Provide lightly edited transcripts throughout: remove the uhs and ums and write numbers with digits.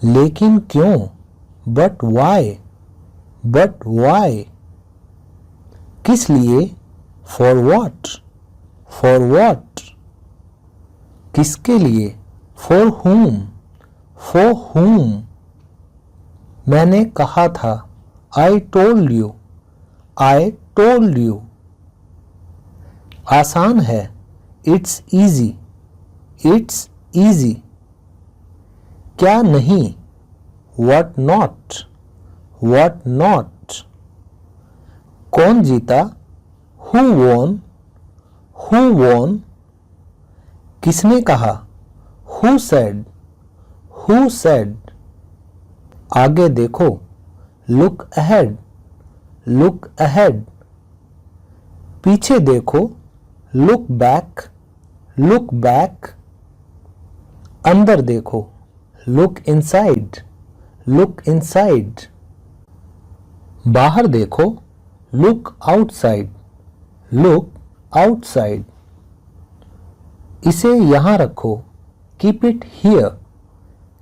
लेकिन क्यों? But why? But why? किस लिए? For what? For what? किसके लिए? For whom? For whom? मैंने कहा था। I told you? I told you? आसान है। It's easy? It's easy? क्या नहीं? What not? What not? कौन जीता? Who won? Who won? किसने कहा? Who said? Who said? आगे देखो। Look ahead? Look ahead? पीछे देखो। Look back? Look back? अंदर देखो। Look inside? Look inside? बाहर देखो। Look outside? Look outside? इसे यहां रखो। Keep it here?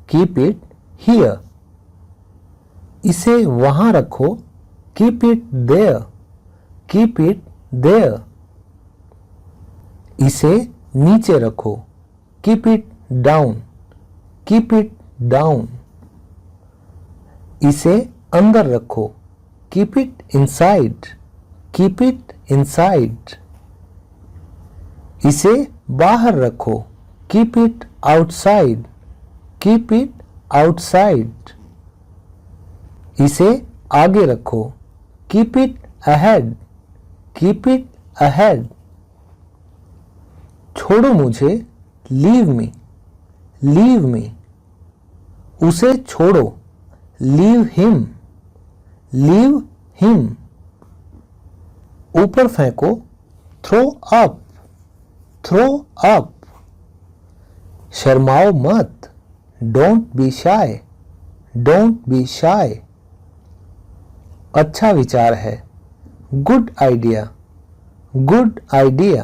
Keep it here? इसे वहां रखो। Keep it there? Keep it there? इसे नीचे रखो। Keep it down? Keep it down? इसे अंदर रखो। Keep it inside? Keep it inside? इसे बाहर रखो। Keep it outside? Keep it outside? इसे आगे रखो। Keep it ahead? Keep it ahead? छोड़ो मुझे। Leave me? Leave me? उसे छोड़ो। Leave him? Leave him? ऊपर फेंको। Throw up? Throw up? शर्माओ मत। Don't be shy? Don't be shy? अच्छा विचार है। Good idea? Good idea?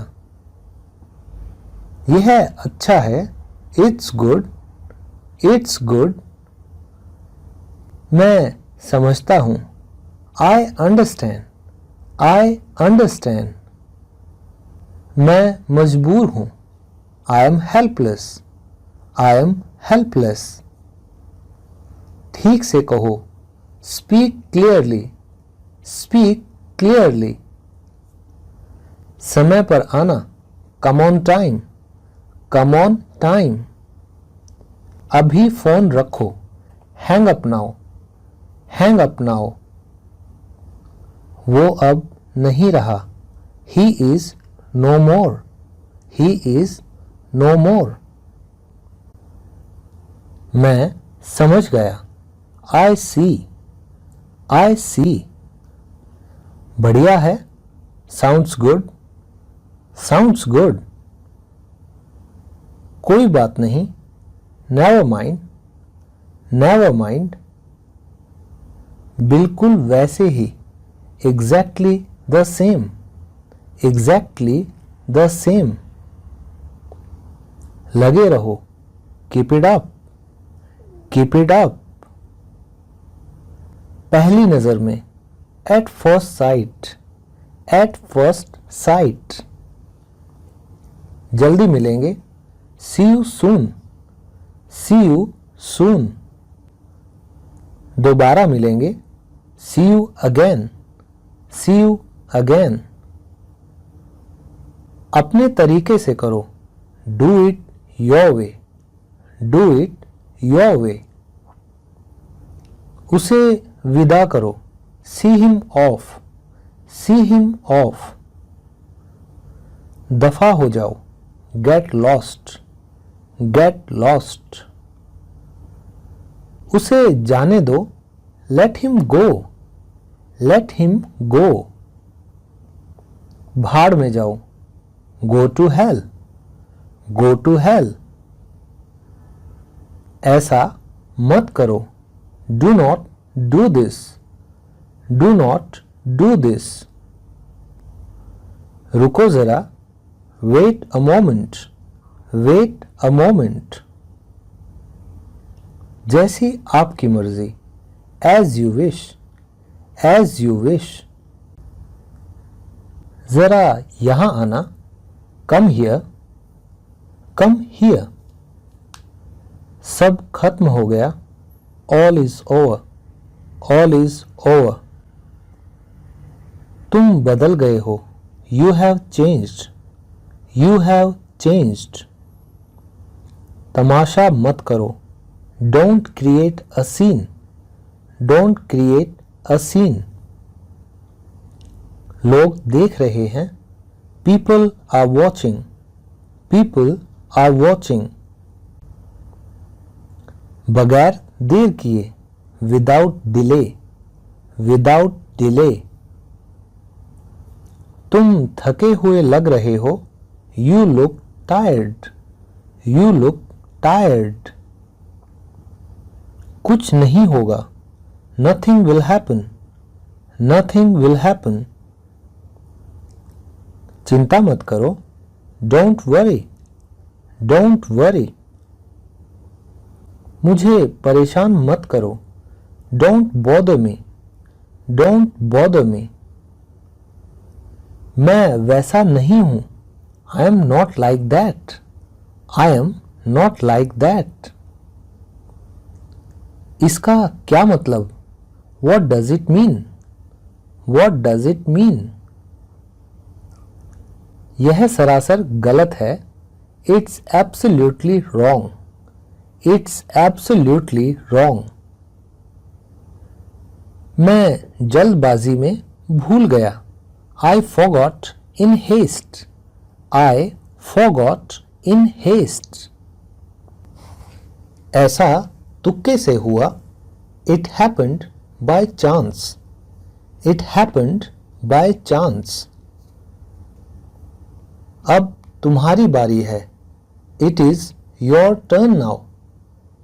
यह अच्छा है। It's good? It's good? मैं समझता हूं। I understand? I understand? मैं मजबूर हूं। I am helpless? I am helpless? ठीक से कहो। Speak clearly? Speak clearly? समय पर आना। Come on time? Come on time? अभी फोन रखो। Hang up now? Hang up now? वो अब नहीं रहा। He is no more? He is no more? मैं समझ गया। I see? I see? बढ़िया है। Sounds good? Sounds good? कोई बात नहीं। Never mind? Never mind? बिल्कुल वैसे ही। Exactly the same? Exactly the same? लगे रहो। Keep it up? Keep it up? पहली नजर में। At first sight? At first sight? जल्दी मिलेंगे। See you soon? See you soon? दोबारा मिलेंगे। See you again? See you again? अपने तरीके से करो। Do it your way? Do it your way? उसे विदा करो। See him off? See him off? दफा हो जाओ। Get lost? Get lost? उसे जाने दो। Let him go? Let him go? भाड़ में जाओ। Go to hell? Go to hell? ऐसा मत करो। Do not do this? Do not do this? रुको जरा। Wait a moment? Wait a moment? जैसी आपकी मर्जी, as you wish, as you wish. जरा यहां आना, कम हियर, कम हियर। सब खत्म हो गया, all is over, all is over. तुम बदल गए हो, you have changed, you have changed. तमाशा मत करो, don't create a scene, don't create a scene. लोग देख रहे हैं, people are watching, people are watching. बगैर देर किए, विदाउट डिले, विदाउट डिले। तुम थके हुए लग रहे हो, you look tired, you look tired. कुछ नहीं होगा, nothing will happen, nothing will happen. चिंता मत करो, डोंट वरी, डोंट वरी। मुझे परेशान मत करो, don't bother me, don't bother me. मैं वैसा नहीं हूं, I am not like that, I am not like that. इसका क्या मतलब, what does it mean, what does it mean. यह सरासर गलत है, it's absolutely wrong, it's absolutely wrong. मैं जल्दबाजी में भूल गया, I forgot in haste, I forgot in haste. ऐसा तुक्के से हुआ, it happened by chance, it happened by chance. अब तुम्हारी बारी है, it is your turn now,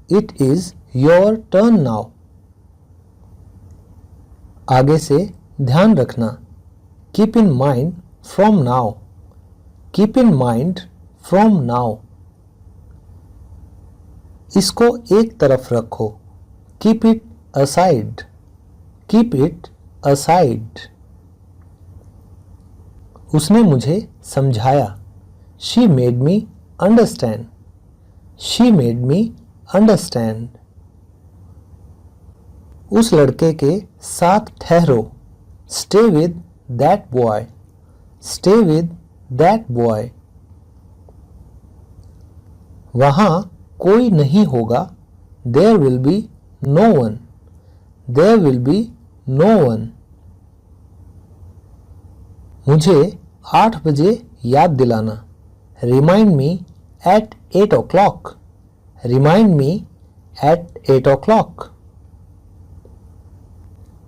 it is your turn now. आगे से ध्यान रखना, keep in mind from now, keep in mind from now. इसको एक तरफ रखो, keep it aside, keep it aside. उसने मुझे समझाया, she made me understand, she made me understand. उस लड़के के साथ ठहरो, stay with that boy, stay with that boy. वहां कोई नहीं होगा, there will be no one, there will be no one. मुझे 8 बजे याद दिलाना, remind me at 8 o'clock, remind me at 8 o'clock।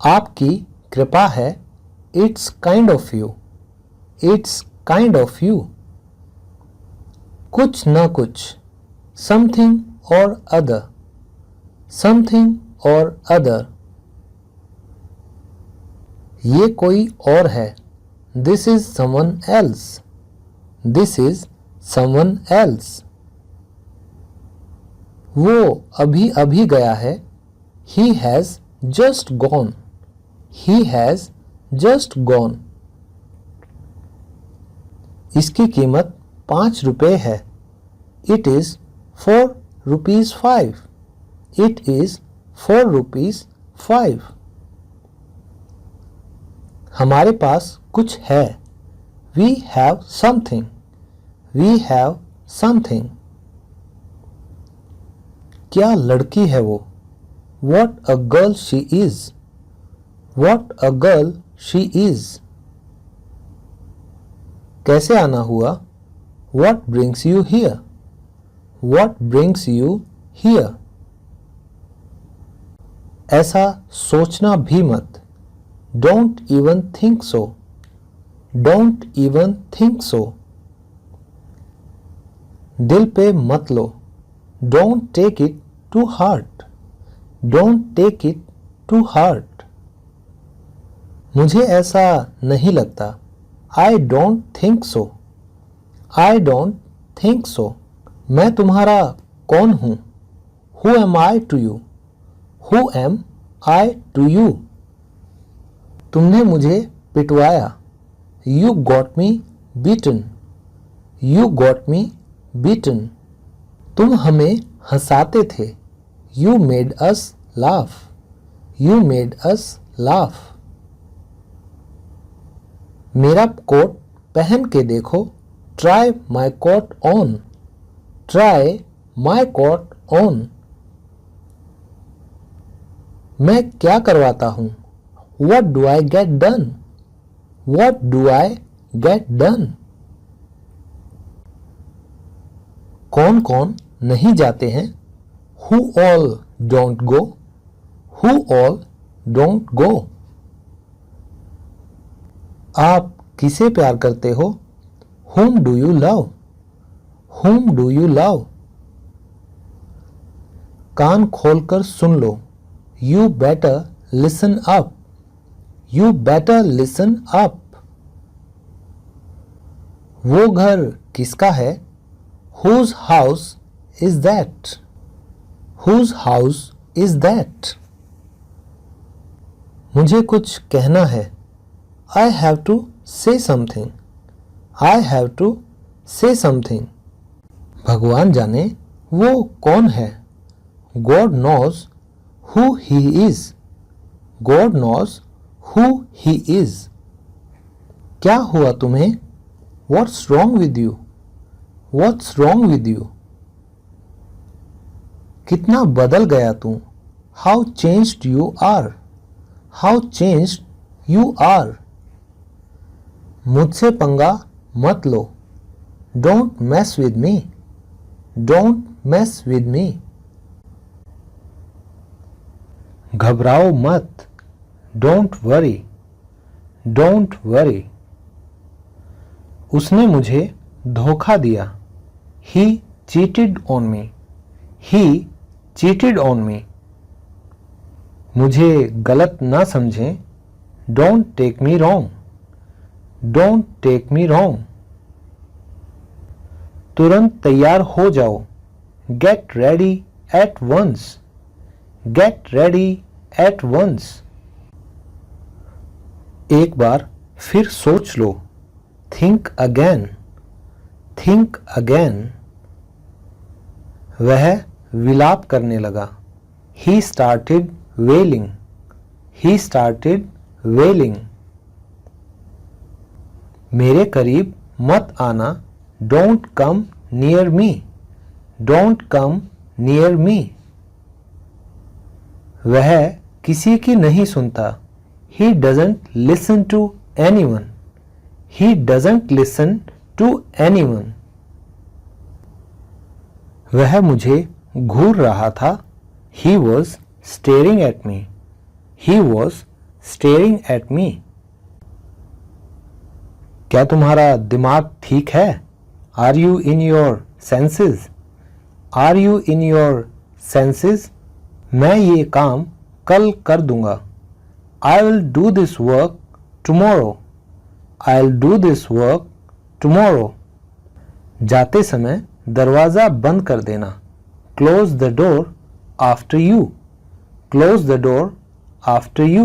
आपकी कृपा है, it's kind of you, it's kind of you. कुछ न कुछ, समथिंग और अदर, समथिंग और अदर। ये कोई और है, this is someone else, this is someone else. वो अभी अभी गया है, he has just gone, he has just gone. इसकी कीमत 5 रुपए है, it is 4 rupees 5, it is 4 rupees 5। हमारे पास कुछ है, we have something, we have something। क्या लड़की है वो, what a girl she is, what a girl she is। कैसे आना हुआ, what brings you here, what brings you here। ऐसा सोचना भी मत, don't even think so, don't even think so। दिल पे मत लो, don't take it to heart, don't take it to heart। मुझे ऐसा नहीं लगता, I don't think so, I don't think so। मैं तुम्हारा कौन हूं, who am I to you, Who am I to you? तुमने मुझे पिटवाया। You got me beaten. You got me beaten. तुम हमें हंसाते थे। You made us laugh. You made us laugh. मेरा कोट पहन के देखो। Try my coat on. Try my coat on. मैं क्या करवाता हूँ? What do I get done? What do I get done? कौन कौन नहीं जाते हैं? Who all don't go? Who all don't go? आप किसे प्यार करते हो? Whom do you love? Whom do you love? कान खोलकर सुन लो। You better listen up. You better listen up. वो घर किसका है? Whose house is that? Whose house is that? मुझे कुछ कहना है। I have to say something. I have to say something. भगवान जाने वो कौन है? God knows who he is. God knows who he is. क्या हुआ तुम्हें? What's wrong with you? What's wrong with you? कितना बदल गया तू? How changed you are. How changed you are. मुझसे पंगा मत लो। Don't mess with me. Don't mess with me. घबराओ मत। Don't worry. Don't worry. उसने मुझे धोखा दिया। He cheated on me. He cheated on me. मुझे गलत ना समझें। Don't take me wrong. Don't take me wrong. तुरंत तैयार हो जाओ। Get ready at once. Get ready at once. एक बार फिर सोच लो। Think again. Think again. वह विलाप करने लगा। He started wailing. He started wailing. मेरे करीब मत आना। Don't come near me. Don't come near me. वह किसी की नहीं सुनता। He doesn't listen to anyone. He doesn't listen to anyone. वह मुझे घूर रहा था। He was staring at me. He was staring at me. क्या तुम्हारा दिमाग ठीक है? Are you in your senses? Are you in your senses? मैं ये काम कल कर दूंगा। I will do this work tomorrow. I'll do this work tomorrow. जाते समय दरवाज़ा बंद कर देना। Close the door after you. Close the door after you.